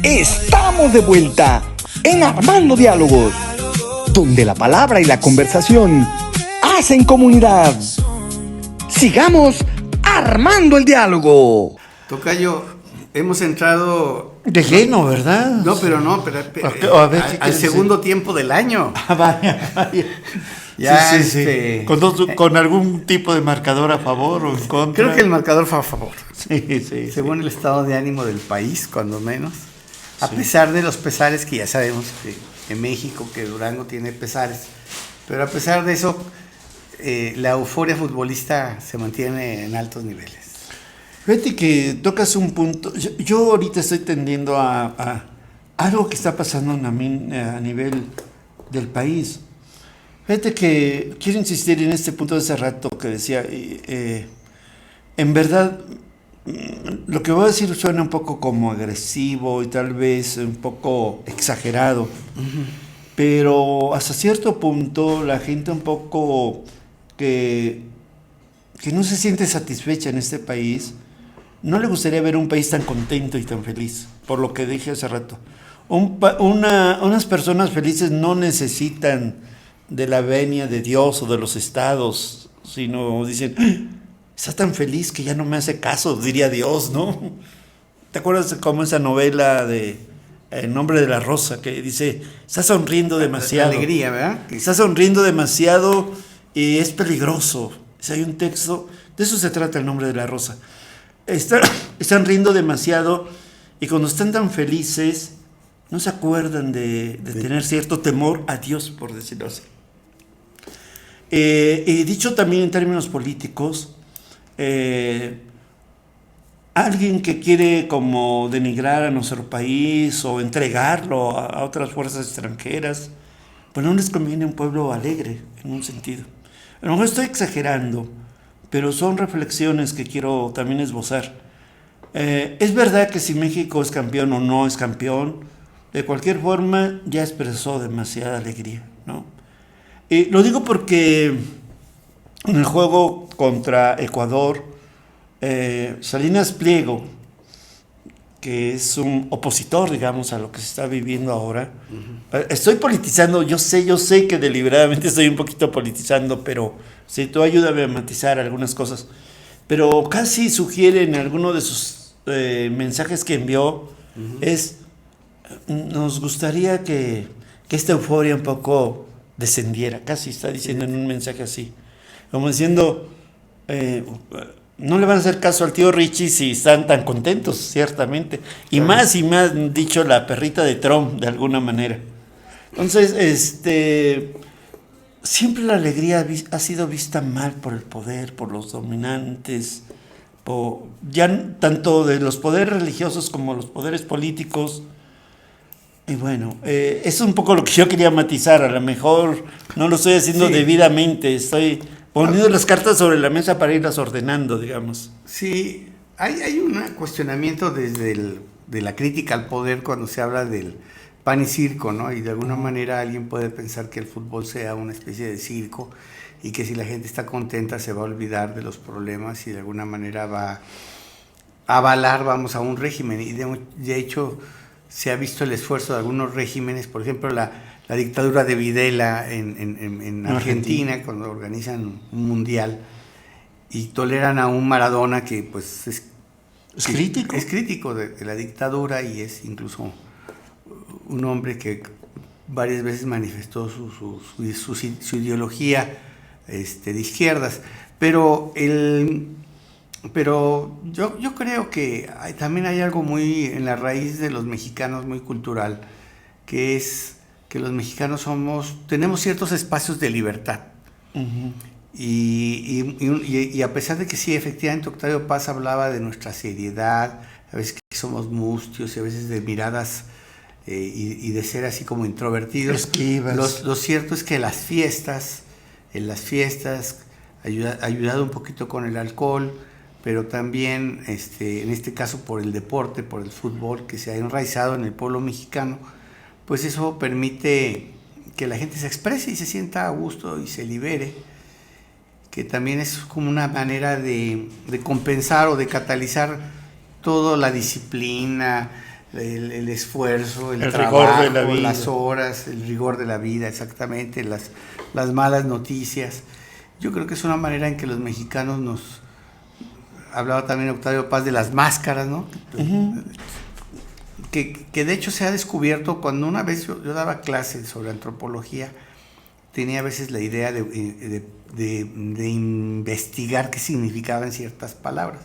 Estamos de vuelta en Armando Diálogos, donde la palabra y la conversación hacen comunidad. Sigamos armando el diálogo. Tocayo, hemos entrado de lleno, ¿verdad? Pero A ver, al segundo tiempo del año. Vaya. Ya, sí. ¿Con algún tipo de marcador a favor o en contra? Creo que el marcador fue a favor. Sí. Según el estado de ánimo del país, cuando menos. A pesar de los pesares que ya sabemos que en México, que Durango tiene pesares. Pero a pesar de eso, la euforia futbolista se mantiene en altos niveles. Fíjate que tocas un punto. Yo ahorita estoy tendiendo a algo que está pasando a nivel del país. Fíjate que quiero insistir en este punto de hace rato que decía, en verdad, lo que voy a decir suena un poco como agresivo y tal vez un poco exagerado, pero hasta cierto punto la gente un poco que no se siente satisfecha en este país, no le gustaría ver un país tan contento y tan feliz, por lo que dije hace rato. Unas personas felices no necesitan de la venia de Dios o de los estados, sino dicen, está tan feliz que ya no me hace caso, diría Dios, ¿no? ¿Te acuerdas de cómo esa novela de El nombre de la rosa, que dice, está sonriendo demasiado? La alegría, ¿verdad? Está sonriendo demasiado y es peligroso. Si hay un texto, de eso se trata El nombre de la rosa. Están riendo demasiado y cuando están tan felices no se acuerdan de tener cierto temor a Dios, por decirlo así. Dicho también en términos políticos, alguien que quiere como denigrar a nuestro país o entregarlo a otras fuerzas extranjeras, pues no les conviene un pueblo alegre, en un sentido. A lo mejor estoy exagerando, pero son reflexiones que quiero también esbozar. Es verdad que si México es campeón o no es campeón, de cualquier forma ya expresó demasiada alegría, ¿no? Lo digo porque en el juego contra Ecuador, Salinas Pliego, que es un opositor, digamos, a lo que se está viviendo ahora. Estoy politizando, yo sé que deliberadamente estoy un poquito politizando, pero sí, tú ayúdame a matizar algunas cosas. Pero casi sugiere en alguno de sus mensajes que envió, nos gustaría que esta euforia un poco descendiera, casi está diciendo en un mensaje así, como diciendo, no le van a hacer caso al tío Richie si están tan contentos, ciertamente, y más dicho la perrita de Trump, de alguna manera. Entonces, siempre la alegría ha sido vista mal por el poder, por los dominantes, ya tanto de los poderes religiosos como los poderes políticos. Y bueno, es un poco lo que yo quería matizar. A lo mejor no lo estoy haciendo debidamente, estoy poniendo las cartas sobre la mesa para irlas ordenando, digamos. Sí, hay un cuestionamiento de la crítica al poder cuando se habla del pan y circo, ¿no? Y de alguna manera alguien puede pensar que el fútbol sea una especie de circo y que si la gente está contenta se va a olvidar de los problemas y de alguna manera va a avalar, vamos, a un régimen. Y de hecho se ha visto el esfuerzo de algunos regímenes, por ejemplo la dictadura de Videla en Argentina, cuando organizan un mundial y toleran a un Maradona que pues es crítico. Es crítico de la dictadura y es incluso un hombre que varias veces manifestó su ideología de izquierdas, pero yo creo que también hay algo muy en la raíz de los mexicanos, muy cultural, que es que los mexicanos tenemos ciertos espacios de libertad. Y a pesar de que sí, efectivamente Octavio Paz hablaba de nuestra seriedad, a veces que somos mustios y a veces de miradas y de ser así como introvertidos. Esquivas. Lo cierto es que en las fiestas ayudado un poquito con el alcohol, pero también en este caso por el deporte, por el fútbol que se ha enraizado en el pueblo mexicano, pues eso permite que la gente se exprese y se sienta a gusto y se libere, que también es como una manera de compensar o de catalizar toda la disciplina, el esfuerzo, el rigor trabajo, de la vida. las horas, el rigor de la vida, exactamente, las malas noticias. Yo creo que es una manera en que los mexicanos nos... Hablaba también Octavio Paz de las máscaras, ¿no? Uh-huh. Que de hecho se ha descubierto, cuando una vez yo daba clases sobre antropología, tenía a veces la idea de investigar qué significaban ciertas palabras.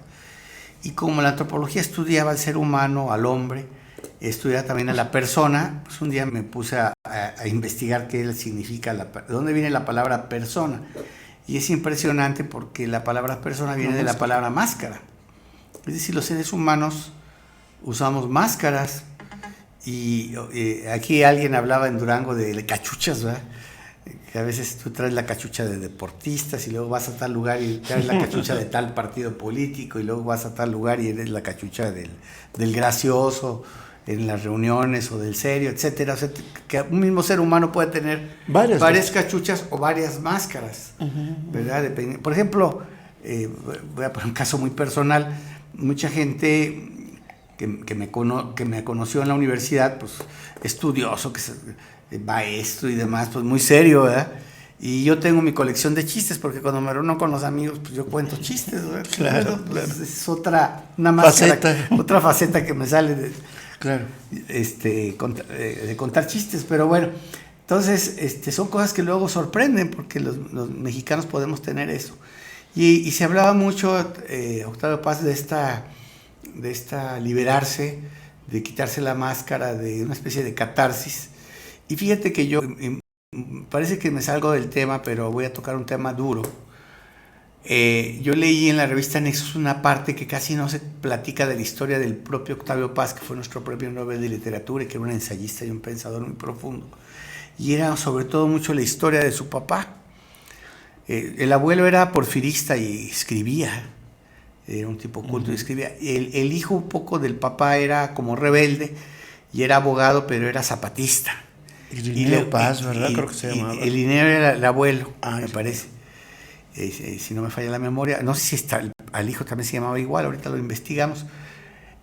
Y como la antropología estudiaba al ser humano, al hombre, estudiaba también a la persona, pues un día me puse a investigar qué significa, de dónde viene la palabra persona. Y es impresionante porque la palabra persona viene de la palabra máscara. Es decir, los seres humanos usamos máscaras. Y aquí alguien hablaba en Durango de cachuchas, ¿verdad? Que a veces tú traes la cachucha de deportistas y luego vas a tal lugar y traes la cachucha de tal partido político y luego vas a tal lugar y eres la cachucha del gracioso en las reuniones o del serio, etcétera. O sea, que un mismo ser humano puede tener varias cachuchas o varias máscaras, ¿verdad? Por ejemplo, voy a poner un caso muy personal, mucha gente que me conoció en la universidad, pues estudioso, que maestro y demás, pues muy serio, ¿verdad? Y yo tengo mi colección de chistes, porque cuando me reúno con los amigos, pues yo cuento chistes, ¿verdad? Claro, pues, claro. Es una máscara, otra faceta que me sale de, claro. de contar chistes, pero bueno, entonces son cosas que luego sorprenden, porque los mexicanos podemos tener eso. Y se hablaba mucho, Octavio Paz, de esta liberarse, de quitarse la máscara, de una especie de catarsis. Y fíjate que yo, parece que me salgo del tema, pero voy a tocar un tema duro. Yo leí en la revista Nexos una parte que casi no se platica de la historia del propio Octavio Paz, que fue nuestro premio Nobel de Literatura y que era un ensayista y un pensador muy profundo. Y era sobre todo mucho la historia de su papá. El abuelo era porfirista y escribía. Era un tipo culto y escribía. El hijo un poco del papá era como rebelde y era abogado, pero era zapatista. Irineo Paz, ¿verdad? Creo que se llamaba. El Irineo era el abuelo, me parece. Si no me falla la memoria. No sé si al hijo también se llamaba igual, ahorita lo investigamos.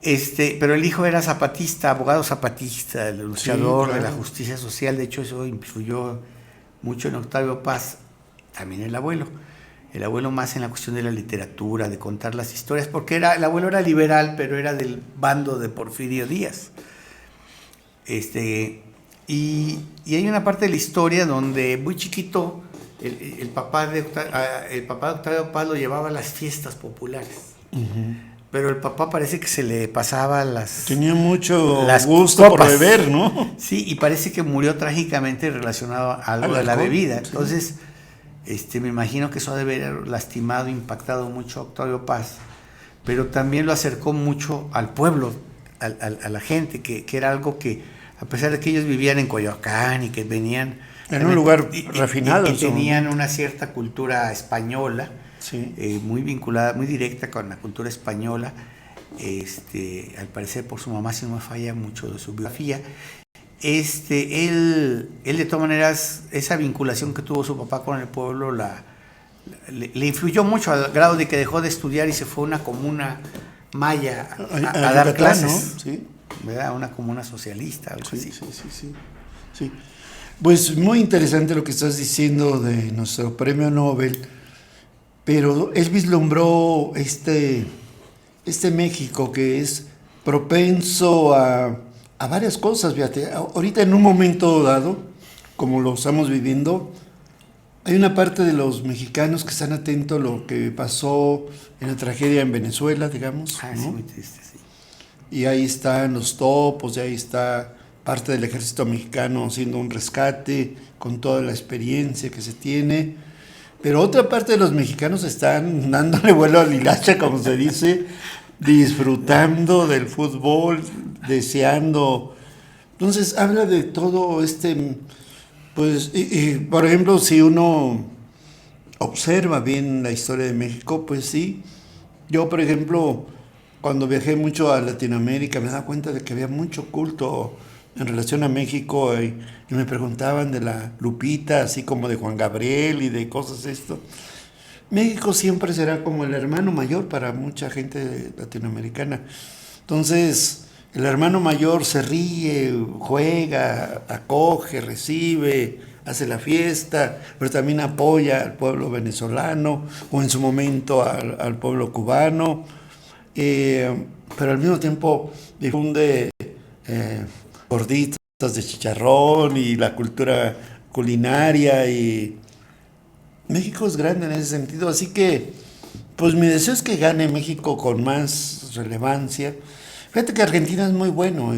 Pero el hijo era zapatista, abogado zapatista, el luchador de la justicia social. De hecho, eso influyó mucho en Octavio Paz. También el abuelo más en la cuestión de la literatura, de contar las historias, porque el abuelo era liberal, pero era del bando de Porfirio Díaz. Y hay una parte de la historia donde muy chiquito el papá de Octavio Paz lo llevaba a las fiestas populares. Uh-huh. Pero el papá parece que se le pasaba tenía mucho gusto por beber, ¿no? Sí, y parece que murió trágicamente relacionado a algo de la bebida. Entonces, me imagino que eso ha de haber lastimado, impactado mucho a Octavio Paz, pero también lo acercó mucho al pueblo, a la gente, que era algo que, a pesar de que ellos vivían en Coyoacán y que venían en un lugar refinado, y tenían una cierta cultura española, sí. Muy vinculada, muy directa con la cultura española, al parecer por su mamá, si no me falla mucho de su biografía. Él de todas maneras, esa vinculación que tuvo su papá con el pueblo le influyó mucho, al grado de que dejó de estudiar y se fue a una comuna maya a dar clases, ¿no? Sí. ¿Verdad? Una comuna socialista, algo así. Sí. Pues muy interesante lo que estás diciendo de nuestro premio Nobel, pero él vislumbró este México que es propenso a varias cosas, fíjate. Ahorita en un momento dado, como lo estamos viviendo, hay una parte de los mexicanos que están atentos a lo que pasó en la tragedia en Venezuela, digamos. ¿No? Sí, muy triste, sí. Y ahí están los topos, y ahí está parte del ejército mexicano haciendo un rescate con toda la experiencia que se tiene. Pero otra parte de los mexicanos están dándole vuelo a la hilacha, como se dice, disfrutando del fútbol, deseando. Entonces habla de todo pues, por ejemplo, si uno observa bien la historia de México, pues sí. Yo, por ejemplo, cuando viajé mucho a Latinoamérica, me daba cuenta de que había mucho culto en relación a México y me preguntaban de la Lupita, así como de Juan Gabriel y de cosas esto. México siempre será como el hermano mayor para mucha gente latinoamericana. Entonces, el hermano mayor se ríe, juega, acoge, recibe, hace la fiesta, pero también apoya al pueblo venezolano o en su momento al pueblo cubano, pero al mismo tiempo difunde gorditas de chicharrón y la cultura culinaria, y México es grande en ese sentido, así que pues mi deseo es que gane México con más relevancia. Fíjate que Argentina es muy bueno,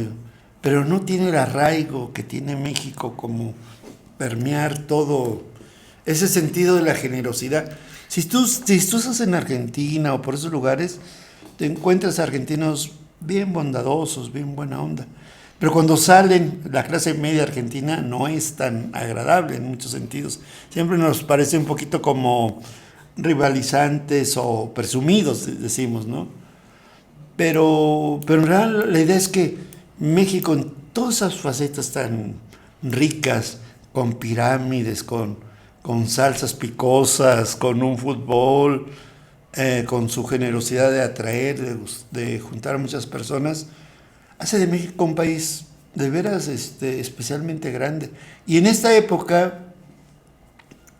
pero no tiene el arraigo que tiene México, como permear todo ese sentido de la generosidad. Si tú estás en Argentina o por esos lugares, te encuentras argentinos bien bondadosos, bien buena onda. Pero cuando salen, la clase media argentina no es tan agradable en muchos sentidos. Siempre nos parece un poquito como rivalizantes o presumidos, decimos, ¿no? Pero en realidad la idea es que México, en todas esas facetas tan ricas, con pirámides, con salsas picosas, con un fútbol, con su generosidad de atraer, de juntar a muchas personas, hace de México un país de veras especialmente grande. Y en esta época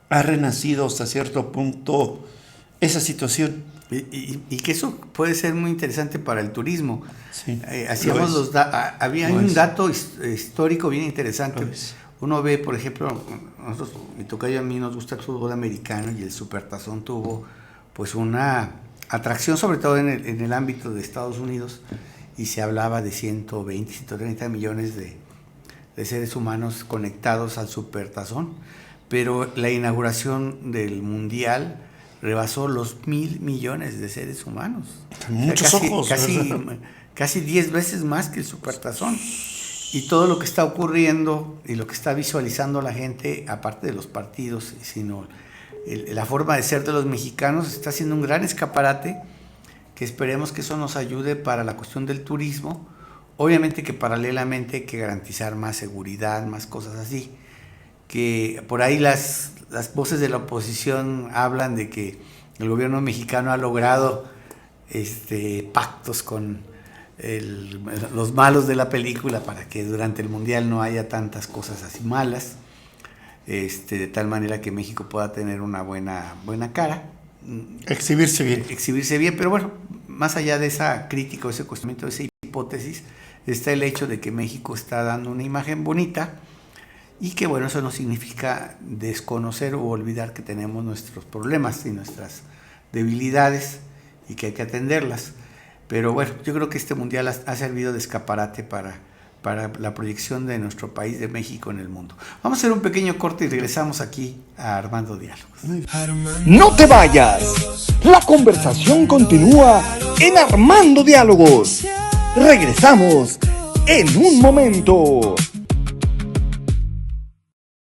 ha renacido hasta cierto punto esa situación. Y que eso puede ser muy interesante para el turismo. Sí, Hacíamos había un dato histórico bien interesante. Uno ve, por ejemplo, nosotros, mi tocayo y a mí nos gusta el fútbol americano, y el Supertazón tuvo pues una atracción, sobre todo en el ámbito de Estados Unidos, y se hablaba de 120, 130 millones de seres humanos conectados al Supertazón, pero la inauguración del Mundial rebasó los 1,000 millones de seres humanos. Muchos ojos. Casi 10 veces más que el Supertazón. Y todo lo que está ocurriendo y lo que está visualizando la gente, aparte de los partidos, sino la forma de ser de los mexicanos, está haciendo un gran escaparate, que esperemos que eso nos ayude para la cuestión del turismo. Obviamente que paralelamente hay que garantizar más seguridad, más cosas así. Que por ahí las voces de la oposición hablan de que el gobierno mexicano ha logrado pactos con los malos de la película para que durante el Mundial no haya tantas cosas así malas, de tal manera que México pueda tener una buena cara. Exhibirse bien. Pero bueno, más allá de esa crítica, ese cuestionamiento, de esa hipótesis, está el hecho de que México está dando una imagen bonita, y que bueno, eso no significa desconocer o olvidar que tenemos nuestros problemas y nuestras debilidades y que hay que atenderlas. Pero bueno, yo creo que este Mundial ha servido de escaparate para la proyección de nuestro país, de México, en el mundo. Vamos a hacer un pequeño corte y regresamos aquí a Armando Diálogos. No te vayas. La conversación continúa en Armando Diálogos. Regresamos en un momento.